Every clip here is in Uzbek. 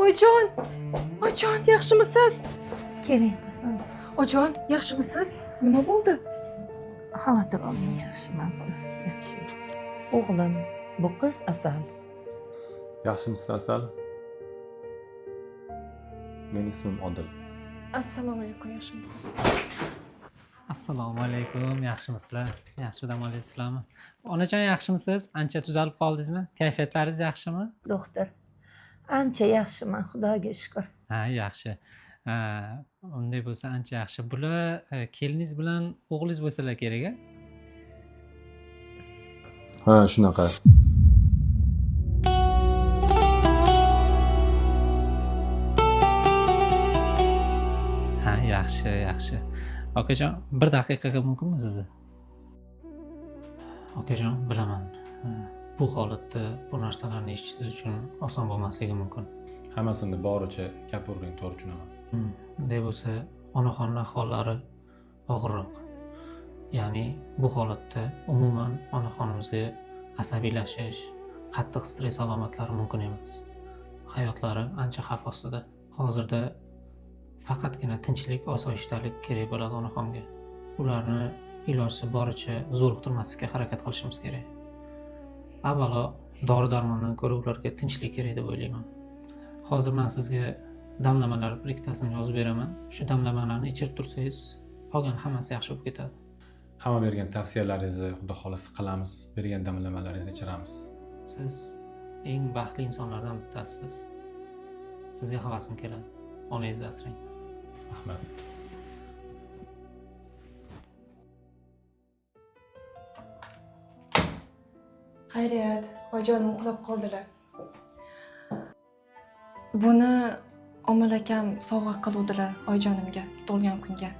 Oyijon! Oyijon, yaxshimisiz? Keling qizim. Oyijon, yaxshimisiz? Nima bo'ldi? Xavotir olmang, yaxshiman. Yaxshi. O'g'lim, bu qiz Asal. Yaxshimisiz Asal? Mening ismim Odil. Assalomu alaykum, yaxshimisiz? Assalomu alaykum, yaxshimisizlar? Yaxshi dam olyapsizlarmi? Onajon, yaxshimisiz? Ancha tuzalib qoldingizmi? Kayfiyatlaringiz yaxshimi? Doktor. Ancha yaxshiman, Xudoga shukr. Ha, yaxshi. Unday bo'lsa ancha yaxshi. Bular keliningiz bilan o'g'lingiz bo'lsalar kerak-a? Ha, shunaqa. Ha, yaxshi, yaxshi. Okajon, bir daqiqaga mumkinmi sizni? Okajon, bilaman. Bu holatda bu narsalarni eshitishingiz uchun oson bo'lmasligi mumkin. Hammasini boricha gapiring, to'g'ri tushunaman. Bunday bo'lsa, onaxonning ahvollari og'irroq. Ya'ni bu holatda umuman onaxonimizga asabiylashish, qattiq stress alomatlari mumkin emas. Hayotlari ancha xavf ostida. Hozirda faqatgina tinchlik, osoyishtalik kerak bo'ladi onaxonga. Ularni iloji boricha zo'riqtirmaslikka harakat qilishimiz kerak. Avvalo, dori-darmondan ko'ra ularga tinchlik kerak deb o'ylayman. Hozir men sizga damlamalar bir ikkitasini yozib beraman. Shu damlamalarni ichirib tursangiz, qolgan hammasi yaxshi bo'lib ketadi. Hamma bergan tavsiyalaringizni xudo xolasa qilamiz. Bergan damlamalaringizni ichiramiz. Siz eng baxtli insonlardan bittasisiz. Sizga havasim keladi. Onangizni asrang. Rahmat. Xayriyat, oyijonim uxlab qoldilar. Buni Omil akam sovg'a qiluvdilar oyijonimga tug'ilgan kunga.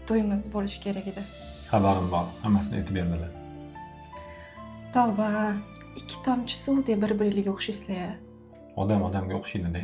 To'yimiz bo'lishi kerak edi. Xabarim bor. Hammasini aytib berdilar. Tavba, ikki tomchi suvdek bir-biriga o'xshaysizlar. Odam odamga o'xshaydi-da.